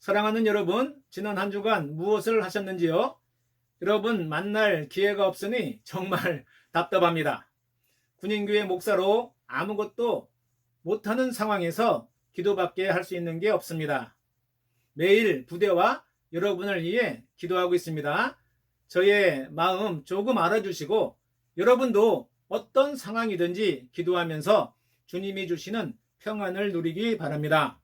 사랑하는 여러분, 지난 한 주간 무엇을 하셨는지요? 여러분 만날 기회가 없으니 정말 답답합니다. 군인교회 목사로 아무것도 못하는 상황에서 기도밖에 할 수 있는 게 없습니다. 매일 부대와 여러분을 위해 기도하고 있습니다. 저의 마음 조금 알아주시고 여러분도 어떤 상황이든지 기도하면서 주님이 주시는 평안을 누리기 바랍니다.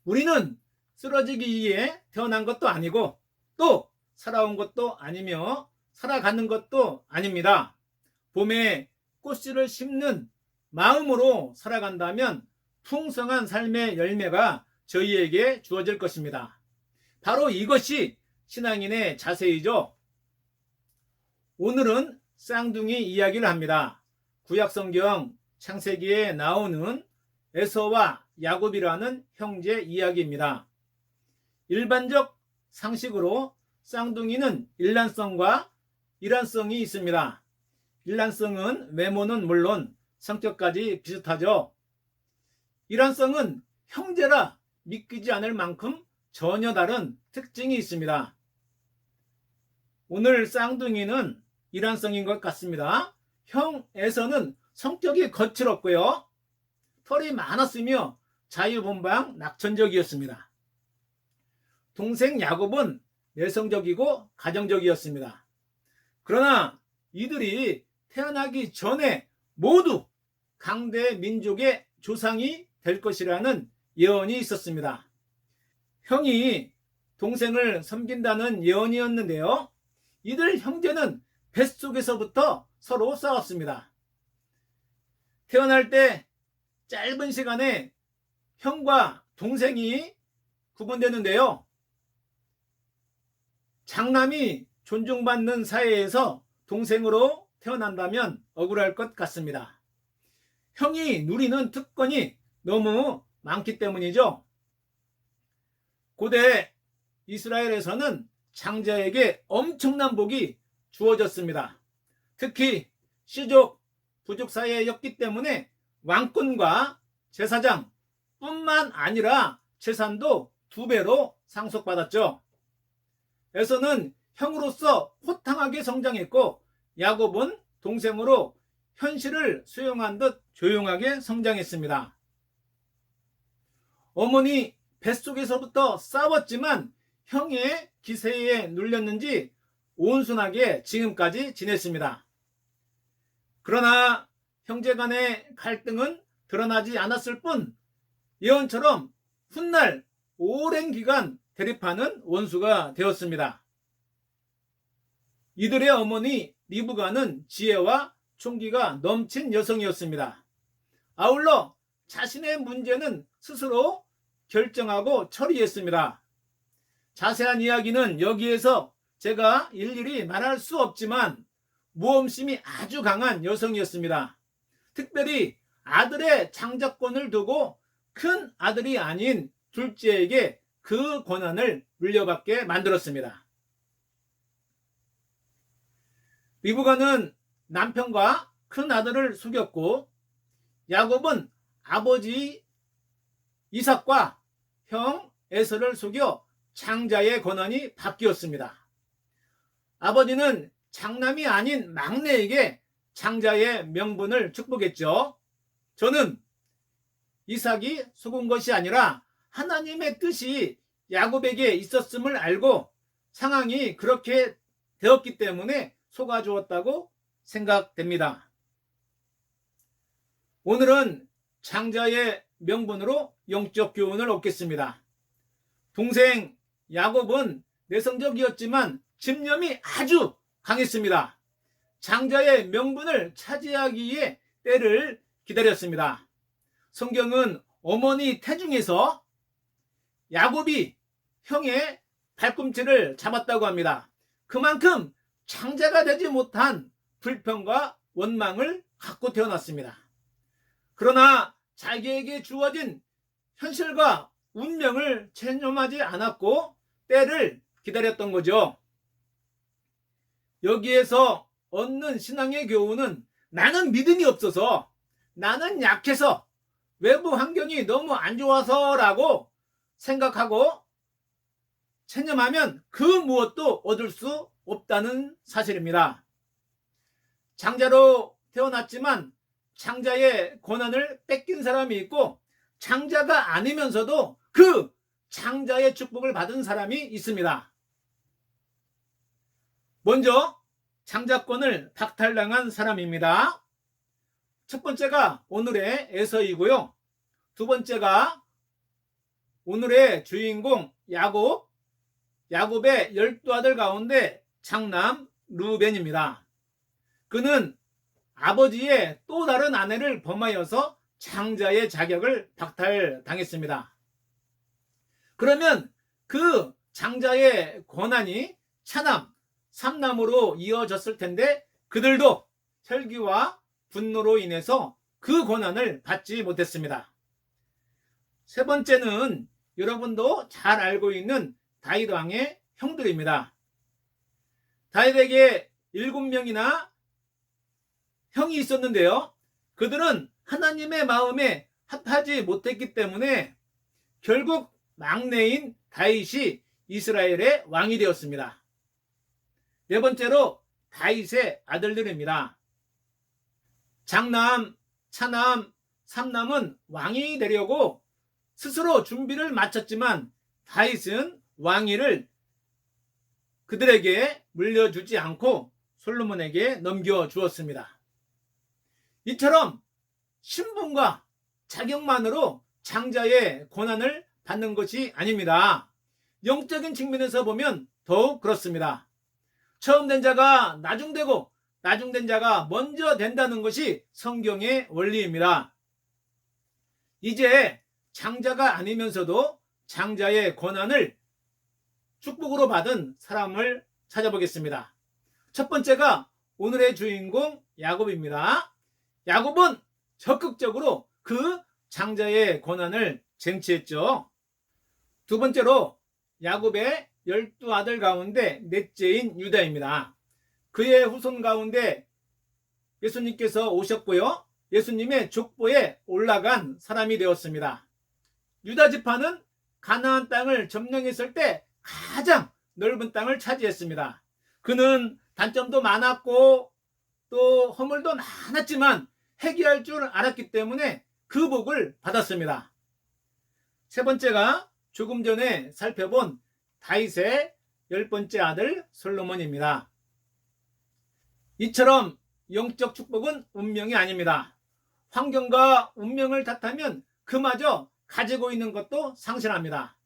우리는 쓰러지기 위해 태어난 것도 아니고 또 살아온 것도 아니며 살아가는 것도 아닙니다. 봄에 꽃씨를 심는 마음으로 살아간다면 풍성한 삶의 열매가 저희에게 주어질 것입니다. 바로 이것이 신앙인의 자세이죠. 오늘은 쌍둥이 이야기를 합니다. 구약성경 창세기에 나오는 에서와 야곱이라는 형제 이야기입니다. 일반적 상식으로 쌍둥이는 일란성과 일환성이 있습니다. 일란성은 외모는 물론 성격까지 비슷하죠. 일환성은 형제라 믿기지 않을 만큼 전혀 다른 특징이 있습니다. 오늘 쌍둥이는 일환성인 것 같습니다. 형 에서는 성격이 거칠었고요. 털이 많았으며 자유분방 낙천적이었습니다. 동생 야곱은 내성적이고 가정적이었습니다. 그러나 이들이 태어나기 전에 모두 강대 민족의 조상이 될 것이라는 예언이 있었습니다. 형이 동생을 섬긴다는 예언이었는데요. 이들 형제는 뱃속에서부터 서로 싸웠습니다. 태어날 때 짧은 시간에 형과 동생이 구분되는데요. 장남이 존중받는 사회에서 동생으로 태어난다면 억울할 것 같습니다. 형이 누리는 특권이 너무 많기 때문이죠. 고대 이스라엘에서는 장자에게 엄청난 복이 주어졌습니다. 특히 시족, 부족 사회였기 때문에 왕권과 제사장 뿐만 아니라 재산도 2배로 상속받았죠. 에서는 형으로서 호탕하게 성장했고 야곱은 동생으로 현실을 수용한 듯 조용하게 성장했습니다. 어머니 뱃속에서부터 싸웠지만 형의 기세에 눌렸는지 온순하게 지금까지 지냈습니다. 그러나 형제 간의 갈등은 드러나지 않았을 뿐 예언처럼 훗날 오랜 기간 대립하는 원수가 되었습니다. 이들의 어머니 리브가는 지혜와 총기가 넘친 여성이었습니다. 아울러 자신의 문제는 스스로 결정하고 처리했습니다. 자세한 이야기는 여기에서 제가 일일이 말할 수 없지만 모험심이 아주 강한 여성이었습니다. 특별히 아들의 장자권을 두고 큰 아들이 아닌 둘째에게 그 권한을 물려받게 만들었습니다. 리브가는 남편과 큰 아들을 속였고 야곱은 아버지 이삭과 형 에서를 속여 장자의 권한이 바뀌었습니다. 아버지는 장남이 아닌 막내에게 장자의 명분을 축복했죠. 저는 이삭이 속은 것이 아니라 하나님의 뜻이 야곱에게 있었음을 알고 상황이 그렇게 되었기 때문에 속아주었다고 생각됩니다. 오늘은 장자의 명분으로 영적 교훈을 얻겠습니다. 동생 야곱은 내성적이었지만 집념이 아주 강했습니다. 장자의 명분을 차지하기 위해 때를 기다렸습니다. 성경은 어머니 태중에서 야곱이 형의 발꿈치를 잡았다고 합니다. 그만큼 장자가 되지 못한 불평과 원망을 갖고 태어났습니다. 그러나 자기에게 주어진 현실과 운명을 체념하지 않았고 때를 기다렸던 거죠. 여기에서 얻는 신앙의 교훈은 나는 믿음이 없어서, 나는 약해서, 외부 환경이 너무 안 좋아서라고 생각하고 체념하면 그 무엇도 얻을 수 없다는 사실입니다. 장자로 태어났지만 장자의 권한을 뺏긴 사람이 있고 장자가 아니면서도 그 장자의 축복을 받은 사람이 있습니다. 먼저 장자권을 박탈당한 사람입니다. 첫 번째가 오늘의 에서이고요. 두 번째가 오늘의 주인공 야곱, 야곱의 12아들 가운데 장남 르우벤입니다. 그는 아버지의 또 다른 아내를 범하여서 장자의 자격을 박탈당했습니다. 그러면 그 장자의 권한이 차남, 삼남으로 이어졌을 텐데 그들도 혈기와 분노로 인해서 그 권한을 받지 못했습니다. 세 번째는 여러분도 잘 알고 있는 다윗 왕의 형들입니다. 다윗에게 7명이나 형이 있었는데요. 그들은 하나님의 마음에 합하지 못했기 때문에 결국 막내인 다윗이 이스라엘의 왕이 되었습니다. 네 번째로 다윗의 아들들입니다. 장남, 차남, 삼남은 왕이 되려고 스스로 준비를 마쳤지만 다윗은 왕위를 그들에게 물려주지 않고 솔로몬에게 넘겨주었습니다. 이처럼 신분과 자격만으로 장자의 권한을 받는 것이 아닙니다. 영적인 측면에서 보면 더욱 그렇습니다. 처음 된 자가 나중되고 나중된 자가 먼저 된다는 것이 성경의 원리입니다. 이제 장자가 아니면서도 장자의 권한을 축복으로 받은 사람을 찾아보겠습니다. 첫 번째가 오늘의 주인공 야곱입니다. 야곱은 적극적으로 그 장자의 권한을 쟁취했죠. 두 번째로 야곱의 12아들 가운데 넷째인 유다입니다. 그의 후손 가운데 예수님께서 오셨고요. 예수님의 족보에 올라간 사람이 되었습니다. 유다 지파는 가나안 땅을 점령했을 때 가장 넓은 땅을 차지했습니다. 그는 단점도 많았고 또 허물도 많았지만 해결할 줄 알았기 때문에 그 복을 받았습니다. 세 번째가 조금 전에 살펴본 다윗의 10번째 아들 솔로몬입니다. 이처럼 영적 축복은 운명이 아닙니다. 환경과 운명을 탓하면 그마저 가지고 있는 것도 상실합니다.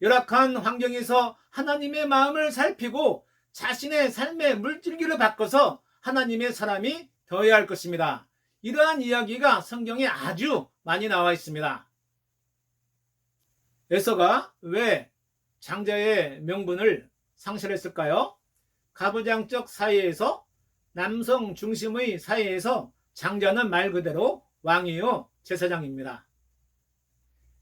열악한 환경에서 하나님의 마음을 살피고 자신의 삶의 물줄기를 바꿔서 하나님의 사람이 되어야 할 것입니다. 이러한 이야기가 성경에 아주 많이 나와 있습니다. 에서가 왜 장자의 명분을 상실했을까요? 가부장적 사회에서 남성 중심의 사회에서 장자는 말 그대로 왕이요 제사장입니다.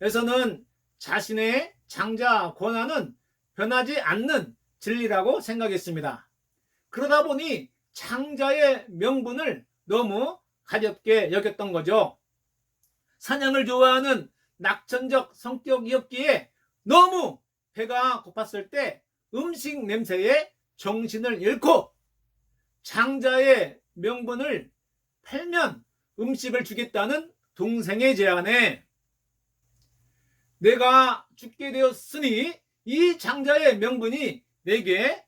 에서는 자신의 장자 권한은 변하지 않는 진리라고 생각했습니다. 그러다 보니 장자의 명분을 너무 가볍게 여겼던 거죠. 사냥을 좋아하는 낙천적 성격이었기에 너무 배가 고팠을 때 음식 냄새에 정신을 잃고 장자의 명분을 팔면 음식을 주겠다는 동생의 제안에 내가 죽게 되었으니 이 장자의 명분이 내게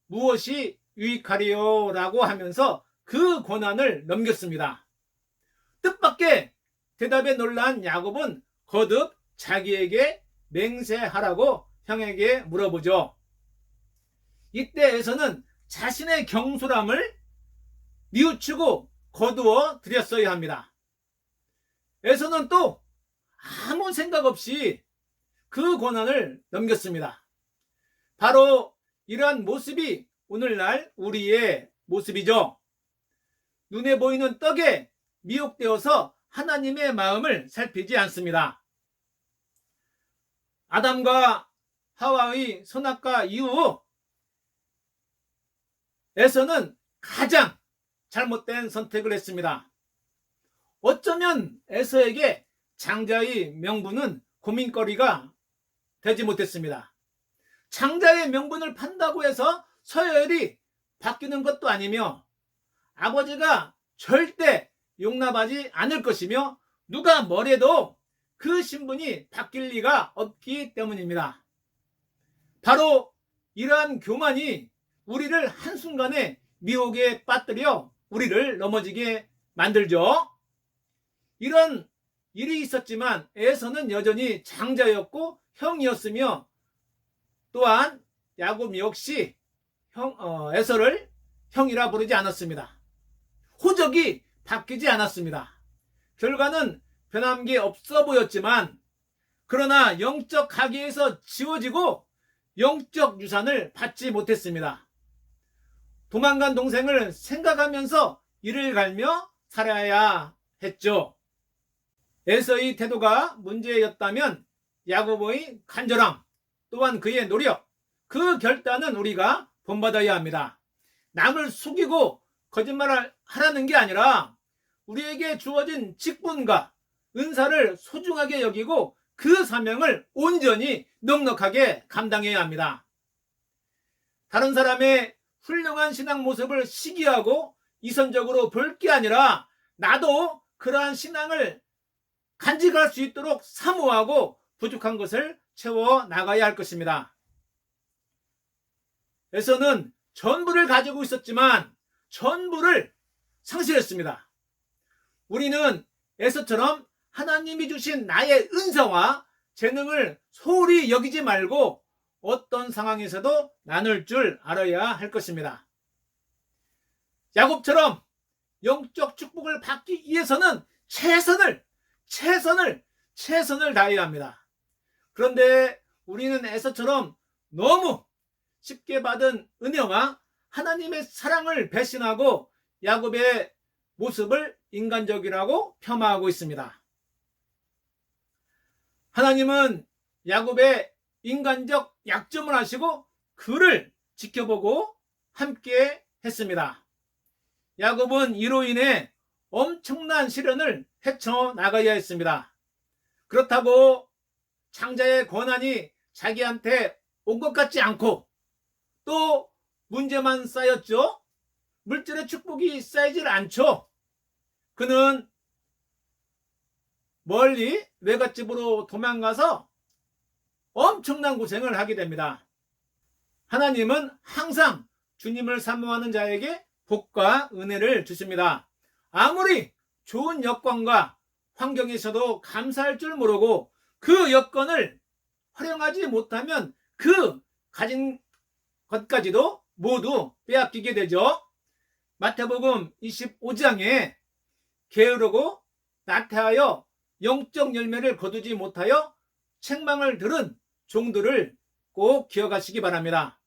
무엇이 유익하리요? 라고 하면서 그 권한을 넘겼습니다. 뜻밖의 대답에 놀란 야곱은 거듭 자기에게 맹세하라고 형에게 물어보죠. 이때 에서는 자신의 경솔함을 뉘우치고 거두어 드렸어야 합니다. 에서는 또 아무 생각 없이 그 권한을 넘겼습니다. 바로 이러한 모습이 오늘날 우리의 모습이죠. 눈에 보이는 떡에 미혹되어서 하나님의 마음을 살피지 않습니다. 아담과 하와의 선악과 이후 에서는 가장 잘못된 선택을 했습니다. 어쩌면 에서에게 장자의 명분은 고민거리가 되지 못했습니다. 장자의 명분을 판다고 해서 서열이 바뀌는 것도 아니며 아버지가 절대 용납하지 않을 것이며 누가 뭐래도 그 신분이 바뀔 리가 없기 때문입니다. 바로 이러한 교만이 우리를 한순간에 미혹에 빠뜨려 우리를 넘어지게 만들죠. 이런 일이 있었지만 에서는 여전히 장자였고 형이었으며 또한 야곱 역시 에서를 형이라 부르지 않았습니다. 호적이 바뀌지 않았습니다. 결과는 변한 게 없어 보였지만 그러나 영적 가계에서 지워지고 영적 유산을 받지 못했습니다. 도망간 동생을 생각하면서 이를 갈며 살아야 했죠. 에서의 태도가 문제였다면 야곱의 간절함 또한 그의 노력, 그 결단은 우리가 본받아야 합니다. 남을 속이고 거짓말을 하라는 게 아니라 우리에게 주어진 직분과 은사를 소중하게 여기고 그 사명을 온전히 넉넉하게 감당해야 합니다. 다른 사람의 훌륭한 신앙 모습을 시기하고 이선적으로 볼 게 아니라 나도 그러한 신앙을 간직할 수 있도록 사모하고 부족한 것을 채워 나가야 할 것입니다. 에서는 전부를 가지고 있었지만 전부를 상실했습니다. 우리는 에서처럼 하나님이 주신 나의 은사와 재능을 소홀히 여기지 말고 어떤 상황에서도 나눌 줄 알아야 할 것입니다. 야곱처럼 영적 축복을 받기 위해서는 최선을 다해야 합니다. 그런데 우리는 에서처럼 너무 쉽게 받은 은혜와 하나님의 사랑을 배신하고 야곱의 모습을 인간적이라고 폄하하고 있습니다. 하나님은 야곱의 인간적 약점을 아시고 그를 지켜보고 함께 했습니다. 야곱은 이로 인해 엄청난 시련을 헤쳐나가야 했습니다. 그렇다고 장자의 권한이 자기한테 온 것 같지 않고 또 문제만 쌓였죠. 물질의 축복이 쌓이질 않죠. 그는 멀리 외갓집으로 도망가서 엄청난 고생을 하게 됩니다. 하나님은 항상 주님을 사모하는 자에게 복과 은혜를 주십니다. 아무리 좋은 여건과 환경에서도 감사할 줄 모르고 그 여건을 활용하지 못하면 그 가진 것까지도 모두 빼앗기게 되죠. 마태복음 25장에 게으르고 나태하여 영적 열매를 거두지 못하여 책망을 들은 종들을 꼭 기억하시기 바랍니다.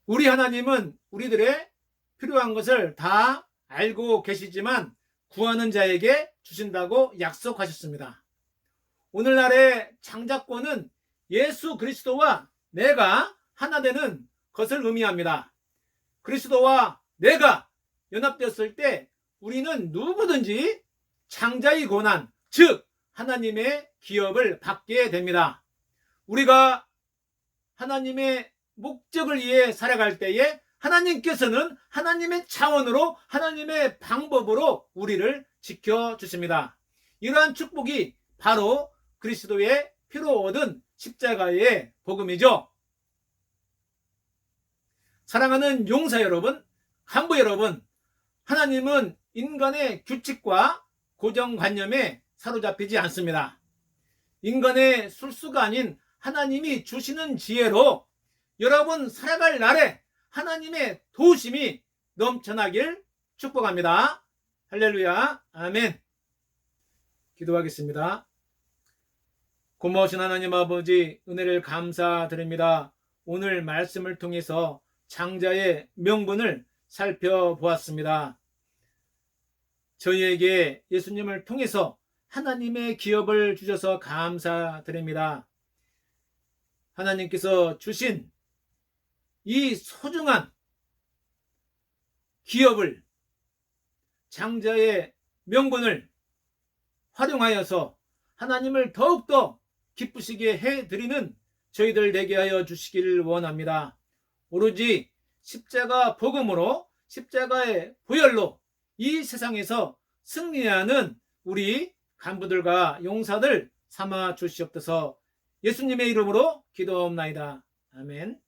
우리 하나님은 우리들의 필요한 것을 다 알고 계시지만 구하는 자에게 주신다고 약속하셨습니다. 오늘날의 장자권은 예수 그리스도와 내가 하나 되는 것을 의미합니다. 그리스도와 내가 연합되었을 때 우리는 누구든지 장자의 권한, 즉 하나님의 기업을 받게 됩니다. 우리가 하나님의 목적을 위해 살아갈 때에 하나님께서는 하나님의 차원으로 하나님의 방법으로 우리를 지켜주십니다. 이러한 축복이 바로 그리스도의 피로 얻은 십자가의 복음이죠. 사랑하는 용사 여러분, 간부 여러분, 하나님은 인간의 규칙과 고정관념에 사로잡히지 않습니다. 인간의 술수가 아닌 하나님이 주시는 지혜로 여러분 살아갈 날에 하나님의 도우심이 넘쳐나길 축복합니다. 할렐루야, 아멘. 기도하겠습니다. 고마우신 하나님 아버지, 은혜를 감사드립니다. 오늘 말씀을 통해서 장자의 명분을 살펴보았습니다. 저희에게 예수님을 통해서 하나님의 기업을 주셔서 감사드립니다. 하나님께서 주신 이 소중한 기업을, 장자의 명분을 활용하여서 하나님을 더욱더 기쁘시게 해드리는 저희들 되게 하여 주시길 원합니다. 오로지 십자가 복음으로, 십자가의 보혈로 이 세상에서 승리하는 우리 간부들과 용사들 삼아 주시옵소서. 예수님의 이름으로 기도하옵나이다. 아멘.